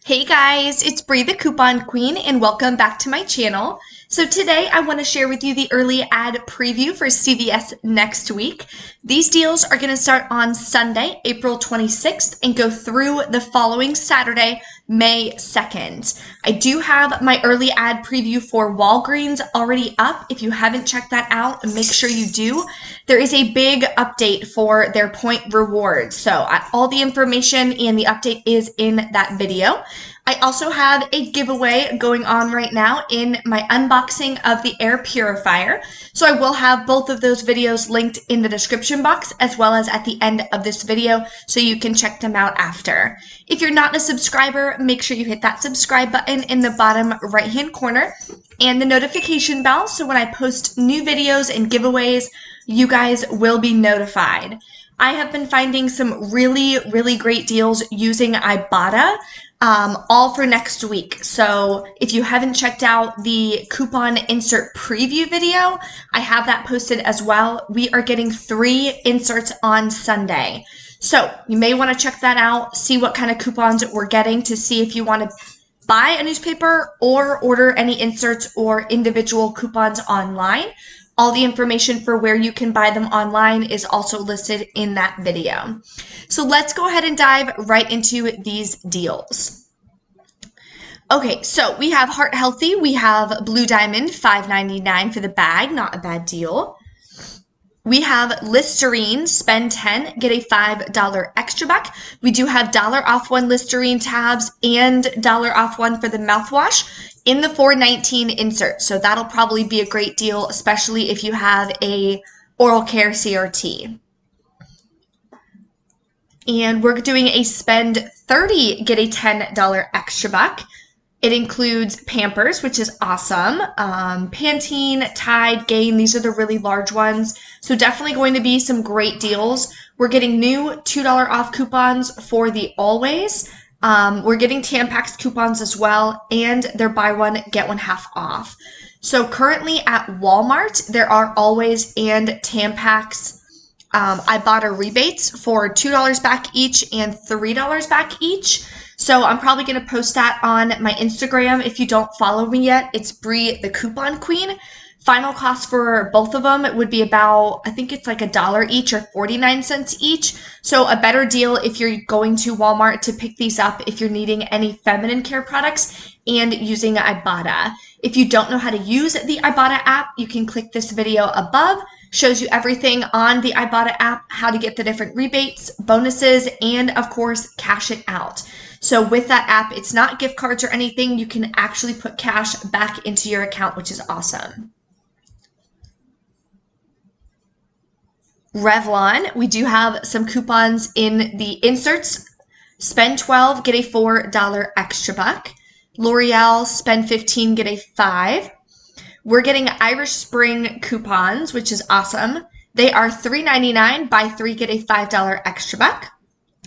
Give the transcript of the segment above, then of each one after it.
Hey guys, it's Bree the Coupon Queen and welcome back to my channel. So today I want to share with you the early ad preview for CVS next week. These deals are going to start on Sunday, April 26th and go through the following Saturday, May 2nd. I do have my early ad preview for Walgreens already up. If you haven't checked that out, make sure you do. There is a big update for their point rewards. So all the information and the update is in that video. I also have a giveaway going on right now in my unboxing of the air purifier. So I will have both of those videos linked in the description box as well as at the end of this video so you can check them out after. If you're not a subscriber, make sure you hit that subscribe button in the bottom right hand corner and the notification bell so when I post new videos and giveaways, you guys will be notified. I have been finding some really great deals using Ibotta. All for next week. So if you haven't checked out the coupon insert preview video, I have that posted as well. We are getting 3 inserts on Sunday. So you may want to check that out, see what kind of coupons we're getting to see if you want to buy a newspaper or order any inserts or individual coupons online. All the information for where you can buy them online is also listed in that video. So let's go ahead and dive right into these deals. Okay, so we have Heart Healthy. We have Blue Diamond, $5.99 for the bag, not a bad deal. We have Listerine, spend 10, get a $5 extra back. We do have $1 off 1 Listerine tabs and $1 off 1 for the mouthwash in the $4.19 insert. So that'll probably be a great deal, especially if you have a oral care CRT. And we're doing a spend 30, get a $10 extra buck. It includes Pampers, which is awesome. Pantene, Tide, Gain, these are the really large ones. So definitely going to be some great deals. We're getting new $2 off coupons for the Always. We're getting Tampax coupons as well, and they're buy one, get one half off. So currently at Walmart, there are Always and Tampax Ibotta rebates for $2 back each and $3 back each. So I'm probably going to post that on my Instagram. If you don't follow me yet, it's Bree the Coupon Queen. Final cost for both of them, it would be about, I think it's like $1 each or 49 cents each. So a better deal if you're going to Walmart to pick these up if you're needing any feminine care products and using Ibotta. If you don't know how to use the Ibotta app, you can click this video above. Shows you everything on the Ibotta app, how to get the different rebates, bonuses, and of course, cash it out. So with that app, it's not gift cards or anything. You can actually put cash back into your account, which is awesome. Revlon, we do have some coupons in the inserts. Spend 12, get a $4 extra buck. L'Oreal, spend 15, get a 5. We're getting Irish Spring coupons, which is awesome. They are $3.99, buy 3, get a $5 extra buck.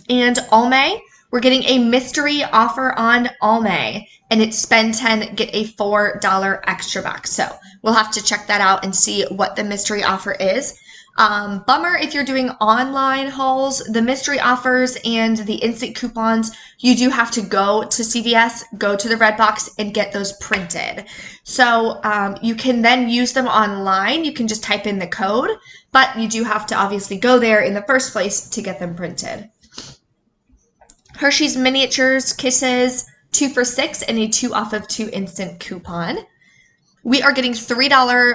And Almay, we're getting a mystery offer on Almay, and it's spend 10, get a $4 extra buck. So we'll have to check that out and see what the mystery offer is. Bummer if you're doing online hauls, the mystery offers and the instant coupons, you do have to go to CVS, go to the red box and get those printed. So you can then use them online. You can just type in the code, but you do have to obviously go there in the first place to get them printed. Hershey's Miniatures Kisses, 2 for $6 and a 2 off of 2 instant coupon. We are getting $3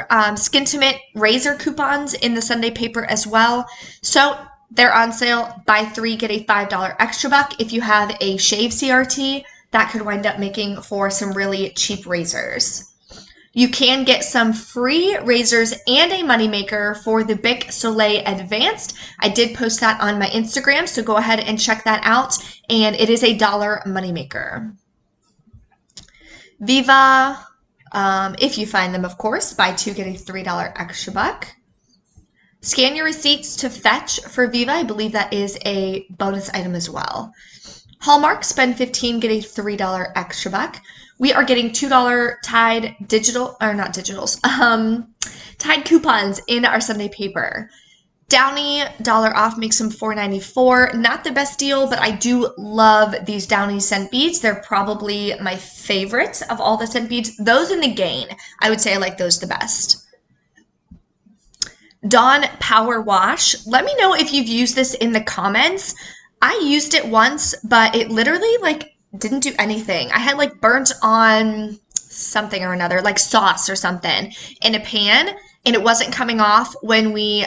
Skintimate razor coupons in the Sunday paper as well. So they're on sale. Buy 3, get a $5 extra buck. If you have a shave CRT, that could wind up making for some really cheap razors. You can get some free razors and a moneymaker for the Bic Soleil Advanced. I did post that on my Instagram, so go ahead and check that out. And it is a $1 moneymaker. Viva. If you find them, of course, buy 2, get a $3 extra buck. Scan your receipts to fetch for Viva. I believe that is a bonus item as well. Hallmark, spend 15, get a $3 extra buck. We are getting $2 Tide digital, or not digitals, Tide coupons in our Sunday paper. Downy, $1 off makes them $4.94. Not the best deal, but I do love these Downy scent beads. They're probably my favorites of all the scent beads. Those in the Gain, I would say I like those the best. Dawn Power Wash. Let me know if you've used this in the comments. I used it once, but it literally like didn't do anything. I had like burnt on something or another, like sauce or something in a pan, and it wasn't coming off when we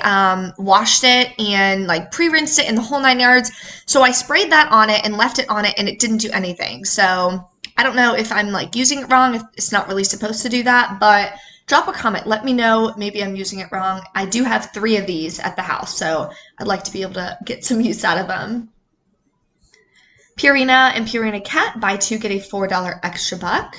washed it and like pre-rinsed it in the whole 9 yards. So I sprayed that on it and left it on it, and it didn't do anything. So I don't know if I'm like using it wrong, if it's not really supposed to do that, but drop a comment. Let me know. Maybe I'm using it wrong. I do have 3 of these at the house, so I'd like to be able to get some use out of them. Purina and Purina Cat, buy 2, get a $4 extra buck.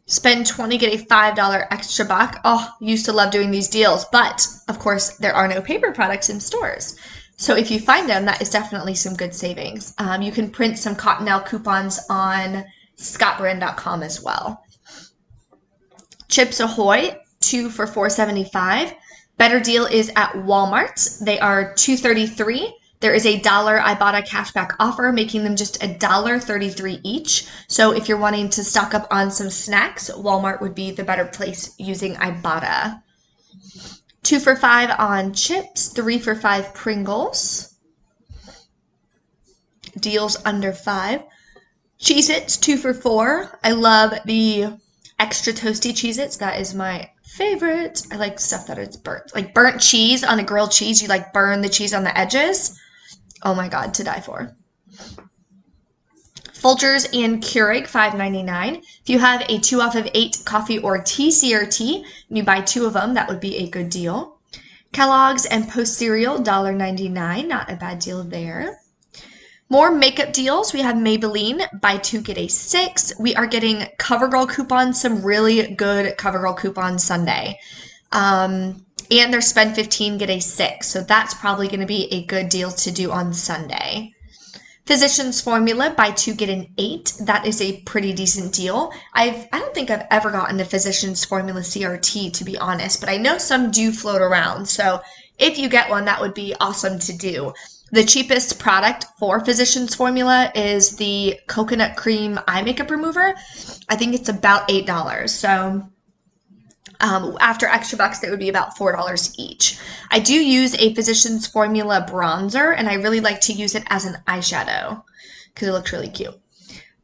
Spend 20, get a $5 extra buck. Oh, used to love doing these deals, but of course there are no paper products in stores. So if you find them, that is definitely some good savings. You can print some Cottonelle coupons on scottbrand.com as well. Chips Ahoy, 2 for $4.75. Better deal is at Walmart. They are $2.33. There is a $1 Ibotta cashback offer, making them just $1.33 each. So if you're wanting to stock up on some snacks, Walmart would be the better place using Ibotta. 2 for $5 on chips, 3 for $5 Pringles. Deals under $5. Cheez-Its, 2 for $4. I love the extra toasty Cheez-Its. That is my favorite. I like stuff that is burnt. Like burnt cheese on a grilled cheese. You like burn the cheese on the edges. Oh my God, to die for. Folgers and Keurig, $5.99. If you have a 2 off of 8 coffee or tea CRT, and you buy 2 of them, that would be a good deal. Kellogg's and Post cereal, $1.99. Not a bad deal there. More makeup deals. We have Maybelline, buy 2, get a 6. We are getting CoverGirl coupons, some really good CoverGirl coupons Sunday. And they're spend 15, get a 6. So that's probably going to be a good deal to do on Sunday. Physicians Formula, buy 2, get an 8. That is a pretty decent deal. I don't think I've ever gotten the Physicians Formula CRT, to be honest, but I know some do float around. So if you get one, that would be awesome to do. The cheapest product for Physicians Formula is the coconut cream eye makeup remover. I think it's about $8. So after extra bucks, that would be about $4 each. I do use a Physicians Formula bronzer, and I really like to use it as an eyeshadow because it looks really cute.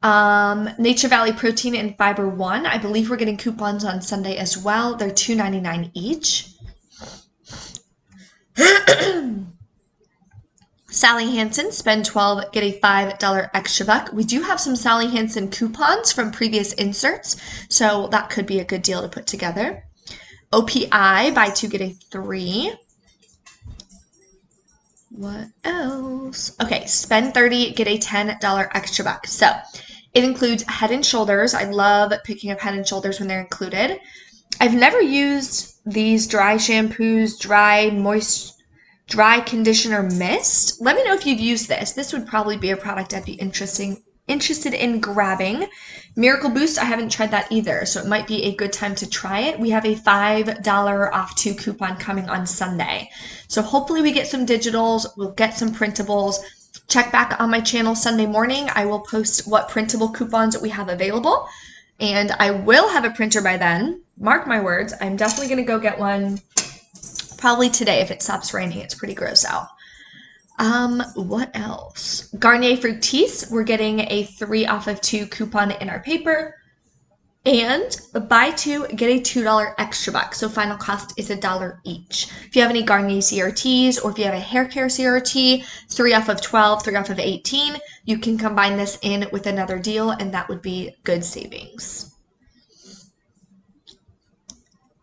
Nature Valley Protein and Fiber 1. I believe we're getting coupons on Sunday as well. They're $2.99 each. Sally Hansen, spend 12, get a $5 extra buck. We do have some Sally Hansen coupons from previous inserts, so that could be a good deal to put together. OPI, buy 2, get a 3. What else? Okay, spend 30, get a $10 extra buck. So it includes Head & Shoulders. I love picking up Head & Shoulders when they're included. I've never used these dry shampoos, dry conditioner mist. Let me know if you've used this. This would probably be a product I'd be interested in grabbing. Miracle Boost, I haven't tried that either, so it might be a good time to try it. We have a $5 off 2 coupon coming on Sunday. So hopefully we get some digitals, we'll get some printables. Check back on my channel Sunday morning. I will post what printable coupons that we have available, and I will have a printer by then. Mark my words, I'm definitely going to go get one probably today if it stops raining. It's pretty gross out. What else? Garnier Fructis, we're getting a 3 off of 2 coupon in our paper. And buy 2, get a $2 extra buck. So final cost is $1 each. If you have any Garnier CRTs, or if you have a hair care CRT, 3 off of 12, 3 off of 18, you can combine this in with another deal, and that would be good savings.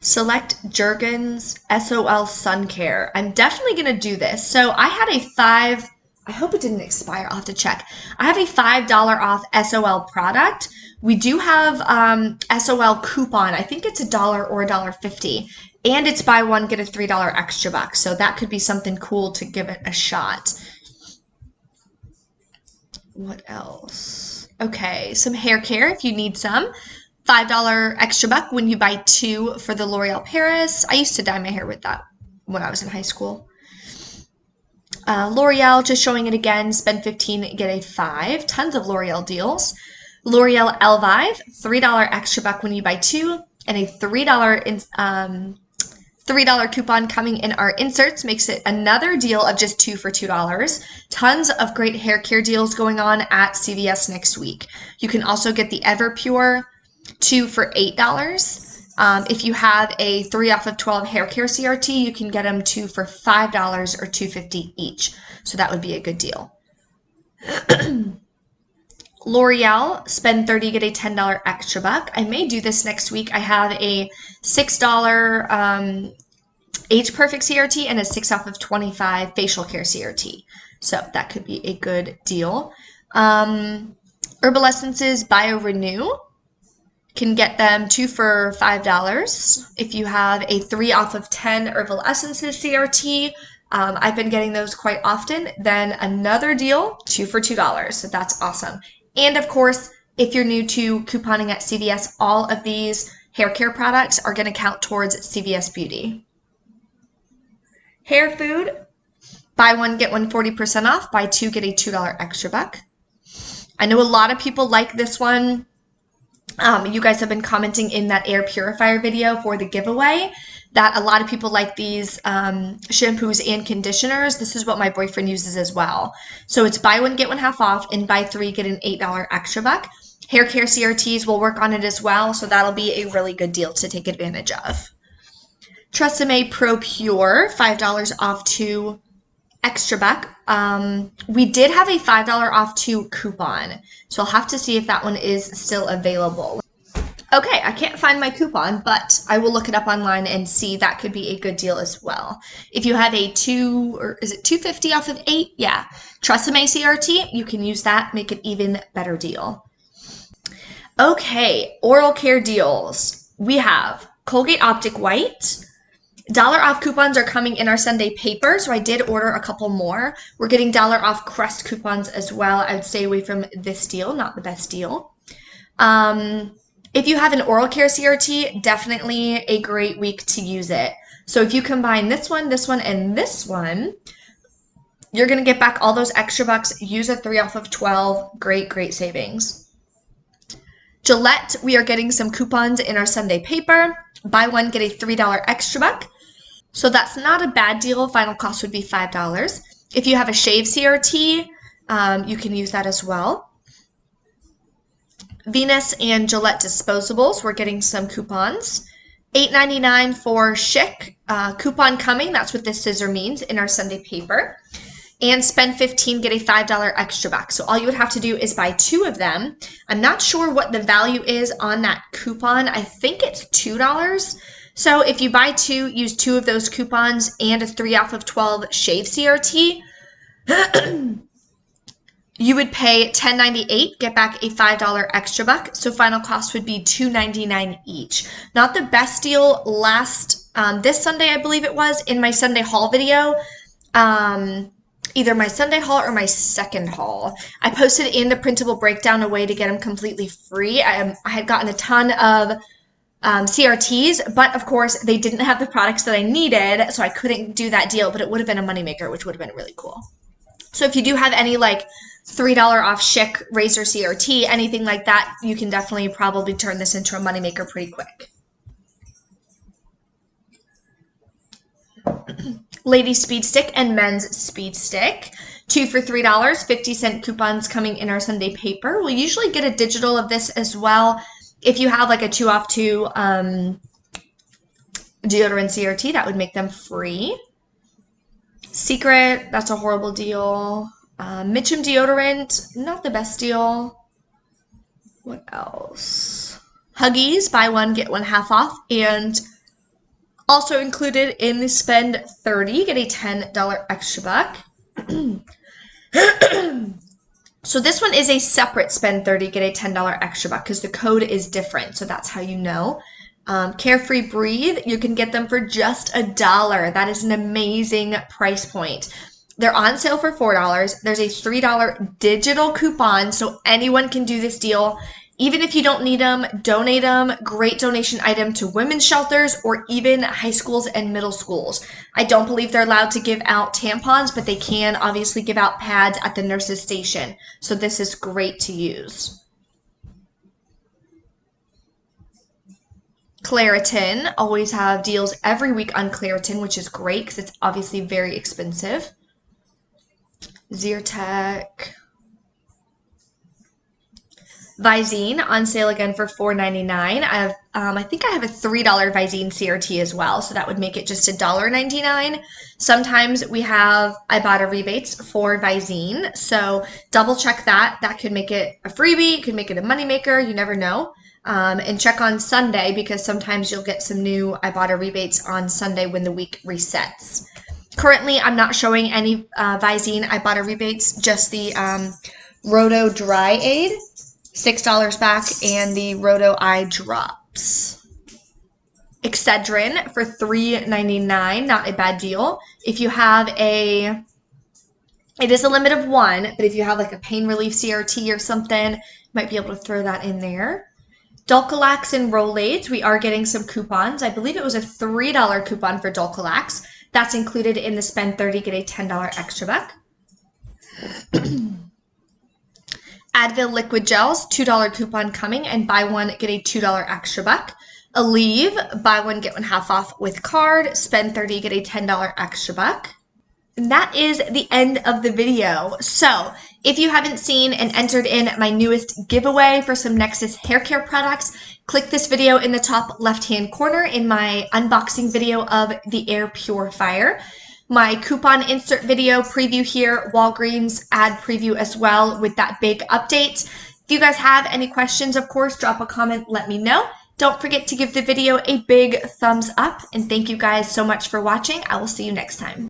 Select Jergens SOL Sun Care. I'm definitely going to do this. So I had a I hope it didn't expire. I'll have to check. I have a $5 off SOL product. We do have SOL coupon. I think it's $1 or $1.50. And it's buy 1, get a $3 extra buck. So that could be something cool to give it a shot. What else? Okay, some hair care if you need some. $5 extra buck when you buy 2 for the L'Oreal Paris. I used to dye my hair with that when I was in high school. L'Oreal, just showing it again, spend 15, get a 5. Tons of L'Oreal deals. L'Oreal Elvive, $3 extra buck when you buy 2, and a $3 coupon coming in our inserts makes it another deal of just 2 for $2. Tons of great hair care deals going on at CVS next week. You can also get the Everpure 2 for $8. If you have a 3 off of 12 hair care CRT, you can get them 2 for $5 or $2.50 each. So that would be a good deal. L'Oreal, spend 30, get a $10 extra buck. I may do this next week. I have a $6 Age Perfect CRT and a 6 off of 25 facial care CRT. So that could be a good deal. Herbal Essences Bio Renew, can get them 2 for $5. If you have a 3 off of 10 Herbal Essences CRT, I've been getting those quite often, then another deal, 2 for $2. So that's awesome. And of course, if you're new to couponing at CVS, all of these hair care products are going to count towards CVS Beauty. Hair food, buy one, get one 40% off. Buy 2, get a $2 extra buck. I know a lot of people like this one. You guys have been commenting in that air purifier video for the giveaway that a lot of people like these shampoos and conditioners. This is what my boyfriend uses as well. So it's buy one, get one half off, and buy 3, get an $8 extra buck. Hair care CRTs will work on it as well, so that'll be a really good deal to take advantage of. Tresemme Pro Pure, $5 off 2 extra buck. We did have a $5 off 2 coupon, so I'll have to see if that one is still available. Okay, I can't find my coupon, but I will look it up online and see. That could be a good deal as well. If you have a $2.50 off of 8? Yeah. Tresemme CRT, you can use that, make it even better deal. Okay, oral care deals. We have Colgate Optic White. $1 off coupons are coming in our Sunday paper, so I did order a couple more. We're getting $1 off crust coupons as well. I would stay away from this deal, not the best deal. If you have an oral care CRT, definitely a great week to use it. So if you combine this one, and this one, you're going to get back all those extra bucks. Use a 3 off of 12. Great, great savings. Gillette, we are getting some coupons in our Sunday paper. Buy one, get a $3 extra buck. So that's not a bad deal. Final cost would be $5. If you have a shave CRT, you can use that as well. Venus and Gillette Disposables, we're getting some coupons. $8.99 for Chic, coupon coming. That's what this scissor means in our Sunday paper. And spend 15, get a $5 extra buck. So all you would have to do is buy 2 of them. I'm not sure what the value is on that coupon. I think it's $2. So if you buy 2, use 2 of those coupons and a 3 off of 12 shave CRT, you would pay $10.98, get back a $5 extra buck. So final cost would be $2.99 each. Not the best deal this Sunday, I believe it was, in my Sunday haul video. Either my Sunday haul or my second haul. I posted in the printable breakdown a way to get them completely free. I had gotten a ton of CRTs, but of course they didn't have the products that I needed, so I couldn't do that deal, but it would have been a moneymaker, which would have been really cool. So if you do have any like $3 off Chic razor CRT, anything like that, you can definitely probably turn this into a moneymaker pretty quick. Ladies Speed Stick and Men's Speed Stick. 2 for $3, 50-cent coupons coming in our Sunday paper. We'll usually get a digital of this as well. If you have like a 2 off 2 deodorant CRT, that would make them free. Secret, that's a horrible deal. Mitchum deodorant, not the best deal. What else? Huggies, buy one, get one half off. And also included in the spend 30, get a $10 extra buck. So this one is a separate spend 30, get a $10 extra buck because the code is different. So that's how you know. Carefree Breathe, you can get them for just $1. That is an amazing price point. They're on sale for $4. There's a $3 digital coupon, so anyone can do this deal. Even if you don't need them, donate them. Great donation item to women's shelters or even high schools and middle schools. I don't believe they're allowed to give out tampons, but they can obviously give out pads at the nurse's station. So this is great to use. Claritin, always have deals every week on Claritin, which is great because it's obviously very expensive. Zyrtec. Visine on sale again for $4.99. I think I have a $3 Visine CRT as well, so that would make it just $1.99. Sometimes we have Ibotta rebates for Visine, so double check that. That could make it a freebie, could make it a moneymaker, you never know. And check on Sunday because sometimes you'll get some new Ibotta rebates on Sunday when the week resets. Currently, I'm not showing any Visine Ibotta rebates, just the Roto Dry Aid. $6 back, and the Roto Eye Drops. Excedrin for $3.99, not a bad deal. If you have it is a limit of 1, but if you have like a pain relief CRT or something, you might be able to throw that in there. Dulcolax and Rolaids, we are getting some coupons. I believe it was a $3 coupon for Dulcolax. That's included in the spend 30, get a $10 extra buck. Advil liquid gels, $2 coupon coming, and buy one, get a $2 extra buck. Aleve, buy one, get one half off with card, spend 30, get a $10 extra buck. And that is the end of the video. So if you haven't seen and entered in my newest giveaway for some Nexus hair care products, click this video in the top left-hand corner in my unboxing video of the air purifier. My coupon insert video preview here, Walgreens ad preview as well with that big update. If you guys have any questions, of course, drop a comment, let me know. Don't forget to give the video a big thumbs up, and thank you guys so much for watching. I will see you next time.